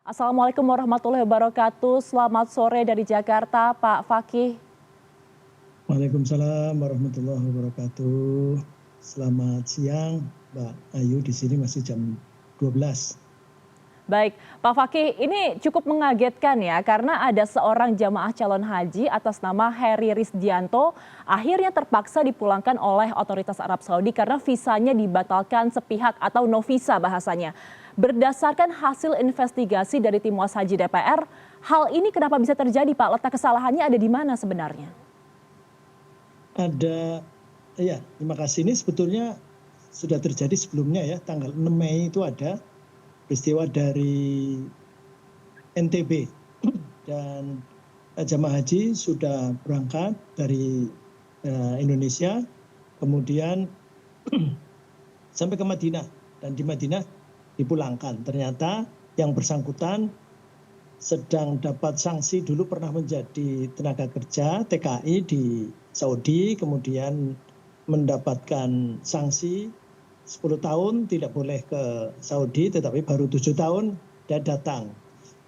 Assalamualaikum warahmatullahi wabarakatuh. Selamat sore dari Jakarta, Pak Fakih. Waalaikumsalam warahmatullahi wabarakatuh. Selamat siang, Mbak Ayu. Di sini masih jam 12. Baik, Pak Fakih, ini cukup mengagetkan ya karena ada seorang jamaah calon haji atas nama Heri Risdianto akhirnya terpaksa dipulangkan oleh otoritas Arab Saudi karena visanya dibatalkan sepihak atau no visa bahasanya. Berdasarkan hasil investigasi dari tim Was Haji DPR, hal ini kenapa bisa terjadi, Pak? Letak kesalahannya ada di mana sebenarnya? Terima kasih. Ini sebetulnya sudah terjadi sebelumnya ya, tanggal 6 Mei itu ada peristiwa dari NTB dan jamaah haji sudah berangkat dari Indonesia, kemudian sampai ke Madinah dan di Madinah dipulangkan. Ternyata yang bersangkutan sedang dapat sanksi, dulu pernah menjadi tenaga kerja TKI di Saudi, kemudian mendapatkan sanksi 10 tahun tidak boleh ke Saudi, tetapi baru 7 tahun dia datang.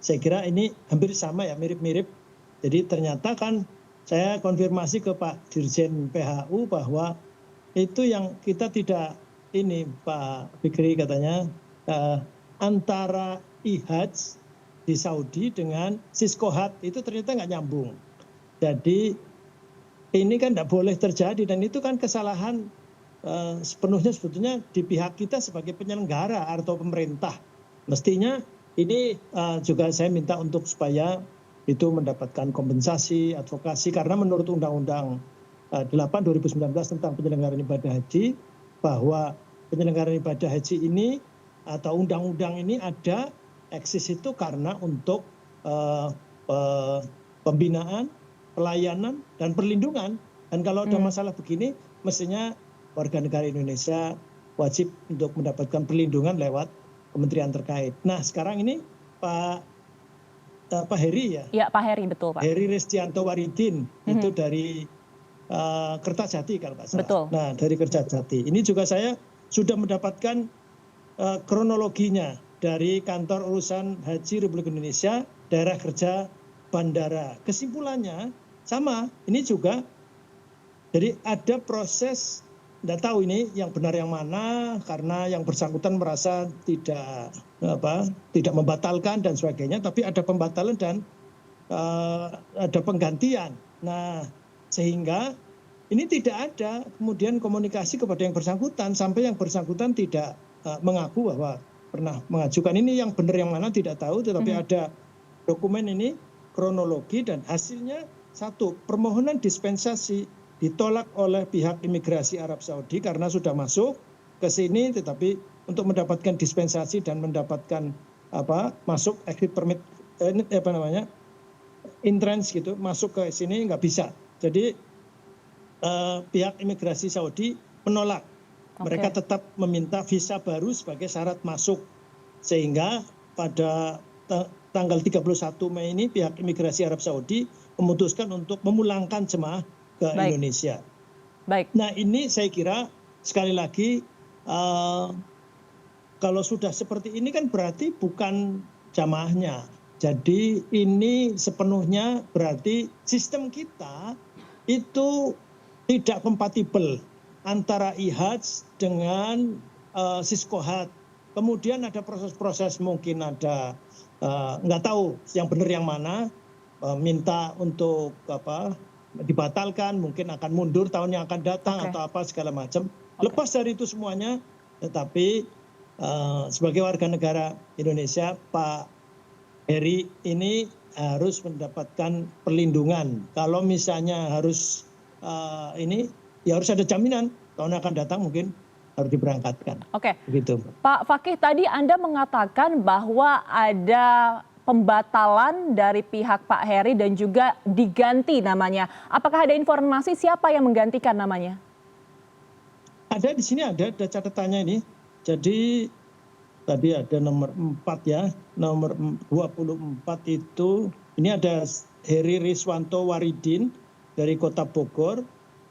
Saya kira ini hampir sama ya, mirip-mirip. Jadi ternyata kan saya konfirmasi ke Pak Dirjen PHU bahwa itu yang kita tidak ini Pak Fikri katanya antara IHAJ di Saudi dengan Siskohat itu ternyata nggak nyambung. Jadi ini kan tidak boleh terjadi dan itu kan kesalahan sepenuhnya sebetulnya di pihak kita sebagai penyelenggara atau pemerintah. Mestinya ini juga saya minta untuk supaya itu mendapatkan kompensasi, advokasi, karena menurut Undang-Undang 8 2019 tentang penyelenggaraan ibadah haji, bahwa penyelenggaraan ibadah haji ini atau undang-undang ini ada eksis itu karena untuk pembinaan, pelayanan, dan perlindungan. Dan kalau ada masalah begini, mestinya warga negara Indonesia wajib untuk mendapatkan perlindungan lewat kementerian terkait. Nah sekarang ini Pak Heri ya? Ya Pak Heri, betul Pak. Heri Risdianto Waridin, itu dari Kertajati kalau nggak salah. Betul. Nah dari Kertajati. Ini juga saya sudah mendapatkan kronologinya dari Kantor Urusan Haji Republik Indonesia, Daerah Kerja Bandara. Kesimpulannya sama, ini juga jadi ada proses. Tidak tahu ini yang benar yang mana, karena yang bersangkutan merasa tidak membatalkan dan sebagainya, tapi ada pembatalan dan ada penggantian. Nah sehingga ini tidak ada kemudian komunikasi kepada yang bersangkutan, sampai yang bersangkutan tidak mengaku bahwa pernah mengajukan. Ini yang benar yang mana tidak tahu, tetapi ada dokumen ini kronologi dan hasilnya satu, permohonan dispensasi ditolak oleh pihak imigrasi Arab Saudi karena sudah masuk ke sini, tetapi untuk mendapatkan dispensasi dan mendapatkan masuk exit permit entrance gitu, masuk ke sini nggak bisa. Jadi pihak imigrasi Saudi menolak. Mereka tetap meminta visa baru sebagai syarat masuk, sehingga pada tanggal 31 Mei ini pihak imigrasi Arab Saudi memutuskan untuk memulangkan jemaah ke Indonesia. Nah ini saya kira sekali lagi kalau sudah seperti ini kan berarti bukan jamaahnya. Jadi ini sepenuhnya berarti sistem kita itu tidak kompatibel antara IHAJ dengan Siskohat. Kemudian ada proses-proses, mungkin ada nggak tahu yang benar yang mana, minta untuk dibatalkan, mungkin akan mundur tahun yang akan datang atau apa segala macam. Lepas dari itu semuanya, tetapi sebagai warga negara Indonesia, Pak Heri ini harus mendapatkan perlindungan. Kalau misalnya harus ini, ya harus ada jaminan tahun yang akan datang mungkin harus diberangkatkan. Oke. Begitu. Pak Fakih, tadi Anda mengatakan bahwa ada pembatalan dari pihak Pak Heri dan juga diganti namanya. Apakah ada informasi siapa yang menggantikan namanya? Ada di sini, ada catatannya ini. Jadi tadi ada nomor 4 ya, nomor 24 itu, ini ada Heri Riswanto Waridin dari Kota Bogor,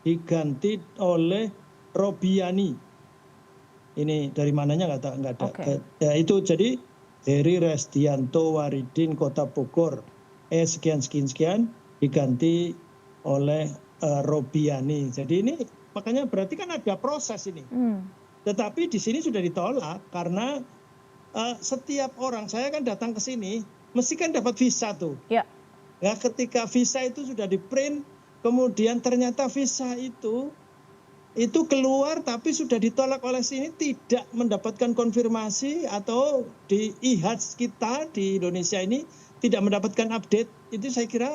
diganti oleh Robiani. Ini dari mananya nggak ada. Ya, itu jadi Heri Resdianto Waridin Kota Bogor sekian diganti oleh Robiani. Jadi ini makanya berarti kan ada proses ini. Tetapi di sini sudah ditolak karena setiap orang, saya kan datang ke sini mesti kan dapat visa tuh. Ya. Ya, ketika visa itu sudah di-print, kemudian ternyata visa itu keluar tapi sudah ditolak oleh sini, tidak mendapatkan konfirmasi, atau di IHADS kita di Indonesia ini tidak mendapatkan update, itu saya kira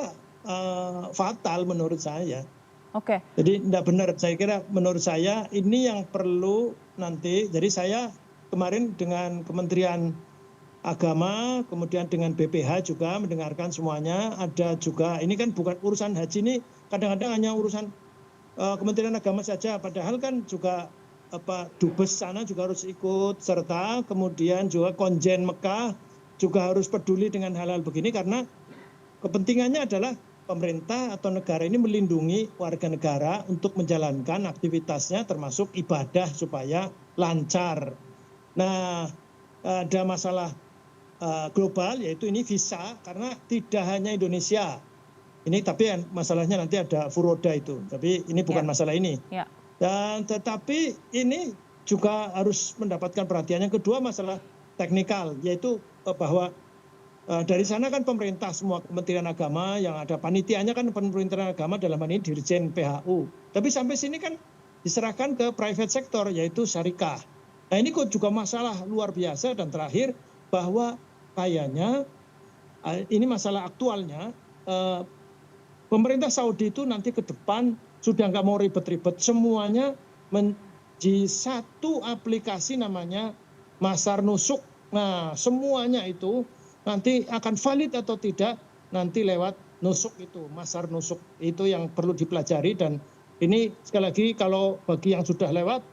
fatal menurut saya. Oke. Jadi tidak benar, saya kira menurut saya ini yang perlu nanti. Jadi saya kemarin dengan Kementerian Agama, kemudian dengan BPH juga mendengarkan semuanya. Ada juga, ini kan bukan urusan haji, ini kadang-kadang hanya urusan Kementerian Agama saja, padahal kan juga Dubes sana juga harus ikut serta, kemudian juga Konjen Mekah juga harus peduli dengan hal-hal begini, karena kepentingannya adalah pemerintah atau negara ini melindungi warga negara untuk menjalankan aktivitasnya termasuk ibadah supaya lancar. Nah, ada masalah global, yaitu ini visa, karena tidak hanya Indonesia. Ini tapi masalahnya nanti ada furoda itu, tapi ini bukan masalah ini. Dan tetapi ini juga harus mendapatkan perhatian. Yang kedua masalah teknikal, yaitu bahwa dari sana kan pemerintah, semua Kementerian Agama yang ada panitianya kan Kementerian Agama, dalam hal ini Dirjen PHU. Tapi sampai sini kan diserahkan ke private sector, yaitu syarikah. Nah ini kok juga masalah luar biasa. Dan terakhir bahwa kayaknya ini masalah aktualnya, pemerintah Saudi itu nanti ke depan sudah nggak mau ribet-ribet, semuanya di satu aplikasi namanya Masar Nusuk. Nah semuanya itu nanti akan valid atau tidak nanti lewat nusuk itu, Masar Nusuk itu yang perlu dipelajari. Dan ini sekali lagi, kalau bagi yang sudah lewat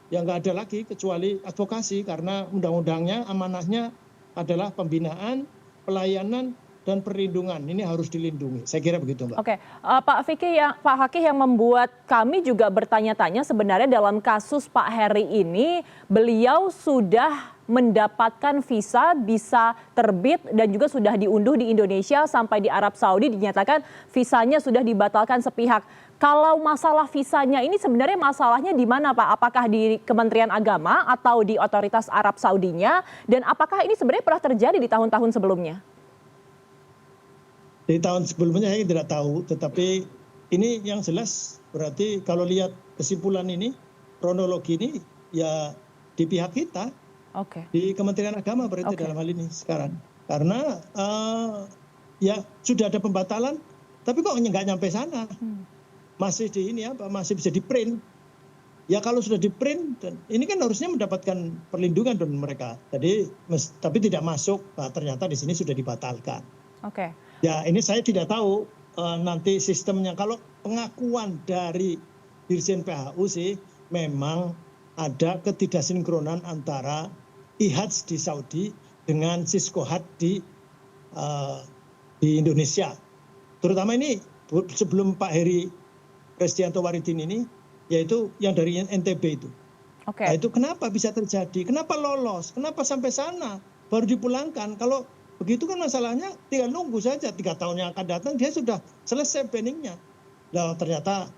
ya nggak ada lagi kecuali advokasi, karena undang-undangnya, amanahnya adalah pembinaan, pelayanan, dan perlindungan. Ini harus dilindungi. Saya kira begitu, Mbak. Oke, Pak Fakih, yang membuat kami juga bertanya-tanya sebenarnya dalam kasus Pak Heri ini, beliau sudah mendapatkan visa, bisa terbit dan juga sudah diunduh di Indonesia, sampai di Arab Saudi dinyatakan visanya sudah dibatalkan sepihak. Kalau masalah visanya ini sebenarnya masalahnya di mana, Pak? Apakah di Kementerian Agama atau di otoritas Arab Saudinya? Dan apakah ini sebenarnya pernah terjadi di tahun-tahun sebelumnya? Di tahun sebelumnya saya tidak tahu, tetapi ini yang jelas berarti kalau lihat kesimpulan ini, kronologi ini ya di pihak kita, di Kementerian Agama berarti dalam hal ini sekarang. Karena ya sudah ada pembatalan, tapi kok nggak nyampe sana, masih di ini apa, masih bisa di print. Ya kalau sudah di print, dan ini kan harusnya mendapatkan perlindungan dari mereka. Jadi tapi tidak masuk, nah, ternyata di sini sudah dibatalkan. Ya ini saya tidak tahu nanti sistemnya. Kalau pengakuan dari Dirjen PHU sih memang ada ketidaksinkronan antara IHADS di Saudi dengan Siskohat di Indonesia. Terutama ini sebelum Pak Heri Resdianto Waridin ini, yaitu yang dari NTB itu. Nah, itu kenapa bisa terjadi? Kenapa lolos? Kenapa sampai sana baru dipulangkan? Kalau begitu kan masalahnya tinggal nunggu saja 3 tahun yang akan datang dia sudah selesai banningnya. Nah ternyata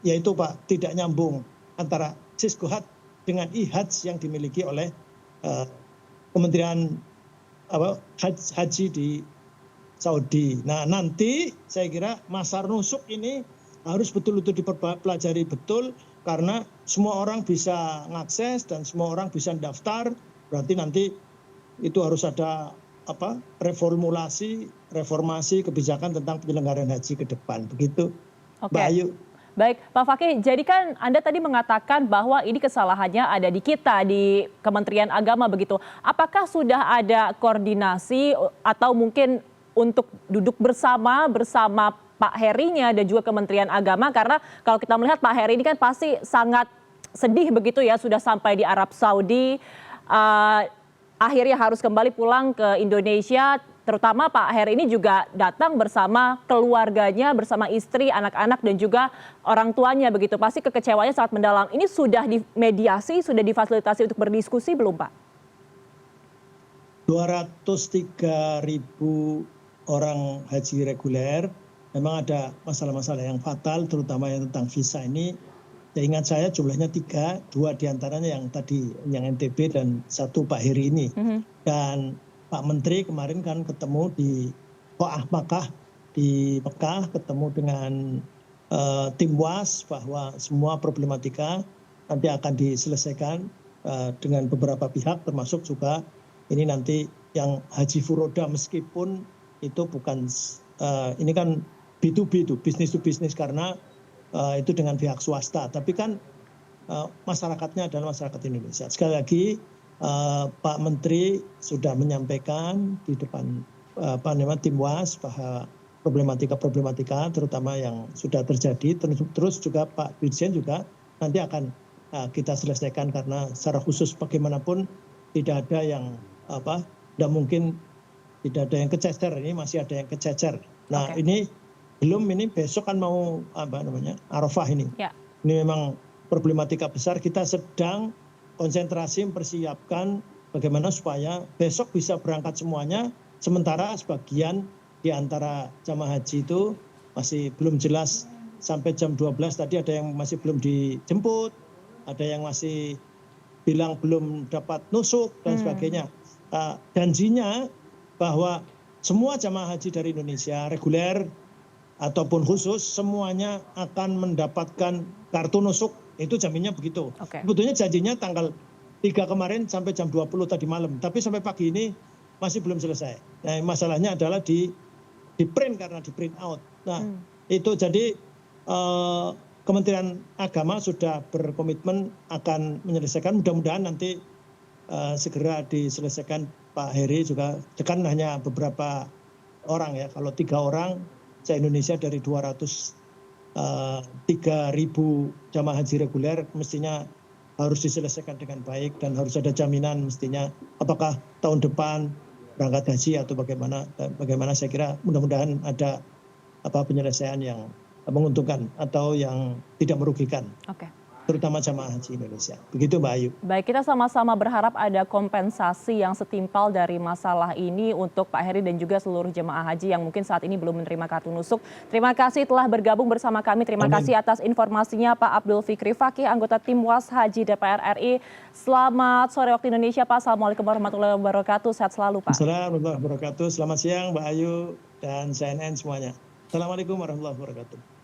yaitu Pak, tidak nyambung antara Siskohat dengan IHADS yang dimiliki oleh Kementerian Haji di Saudi. Nah nanti saya kira Masar Nusuk ini harus betul-betul dipelajari betul, karena semua orang bisa mengakses dan semua orang bisa daftar. Berarti nanti itu harus ada reformasi kebijakan tentang penyelenggaraan haji ke depan, begitu, Mbak Ayu. Baik, Pak Fakih, jadi kan Anda tadi mengatakan bahwa ini kesalahannya ada di kita, di Kementerian Agama begitu. Apakah sudah ada koordinasi atau mungkin untuk duduk bersama Pak Herinya dan juga Kementerian Agama? Karena kalau kita melihat Pak Heri ini kan pasti sangat sedih begitu ya, sudah sampai di Arab Saudi, akhirnya harus kembali pulang ke Indonesia. Terutama Pak Heri ini juga datang bersama keluarganya, bersama istri, anak-anak dan juga orang tuanya begitu. Pasti kekecewanya sangat mendalam. Ini sudah dimediasi, sudah difasilitasi untuk berdiskusi belum, Pak? 203.000 orang haji reguler. Memang ada masalah-masalah yang fatal, terutama yang tentang visa ini. Ingat saya jumlahnya 3, 2 diantaranya yang tadi, yang NTB dan 1 Pak Heri ini. Dan Pak Menteri kemarin kan ketemu di Qoah Makkah di Mekah, ketemu dengan tim WAS bahwa semua problematika nanti akan diselesaikan dengan beberapa pihak, termasuk juga ini nanti yang haji furoda, meskipun itu bukan, ini kan B2B itu, business to business, karena itu dengan pihak swasta. Tapi kan masyarakatnya adalah masyarakat Indonesia. Sekali lagi Pak Menteri sudah menyampaikan di depan tim WAS bahwa problematika terutama yang sudah terjadi, terus juga Pak Dirjen juga nanti akan kita selesaikan, karena secara khusus bagaimanapun tidak ada yang tidak mungkin tidak ada yang kececer, ini masih ada yang kececer. Nah ini belum, ini besok kan mau Arafah ini. Ini memang problematika besar, kita sedang konsentrasi mempersiapkan bagaimana supaya besok bisa berangkat semuanya, sementara sebagian di antara jamaah haji itu masih belum jelas sampai jam 12 tadi, ada yang masih belum dijemput, ada yang masih bilang belum dapat nusuk dan sebagainya. Janjinya bahwa semua jamaah haji dari Indonesia reguler ataupun khusus semuanya akan mendapatkan kartu nusuk, itu jaminnya begitu. Sebetulnya janjinya tanggal 3 kemarin sampai jam 20 tadi malam, tapi sampai pagi ini masih belum selesai. Nah, masalahnya adalah di print, karena di print out. Nah, itu jadi Kementerian Agama sudah berkomitmen akan menyelesaikan, mudah-mudahan nanti segera diselesaikan. Pak Heri juga tekan hanya beberapa orang ya, kalau 3 orang se-Indonesia dari 203.000 jamaah haji reguler mestinya harus diselesaikan dengan baik, dan harus ada jaminan mestinya apakah tahun depan berangkat haji atau bagaimana. Saya kira mudah-mudahan ada penyelesaian yang menguntungkan atau yang tidak merugikan, terutama jamaah haji Indonesia. Begitu Mbak Ayu. Baik, kita sama-sama berharap ada kompensasi yang setimpal dari masalah ini untuk Pak Heri dan juga seluruh jemaah haji yang mungkin saat ini belum menerima kartu nusuk. Terima kasih telah bergabung bersama kami. Terima kasih atas informasinya Pak Abdul Fikri Fakih, anggota tim WAS Haji DPR RI. Selamat sore waktu Indonesia Pak. Assalamualaikum warahmatullahi wabarakatuh. Sehat selalu Pak. Assalamualaikum warahmatullahi wabarakatuh. Selamat siang Mbak Ayu dan CNN semuanya. Assalamualaikum warahmatullahi wabarakatuh.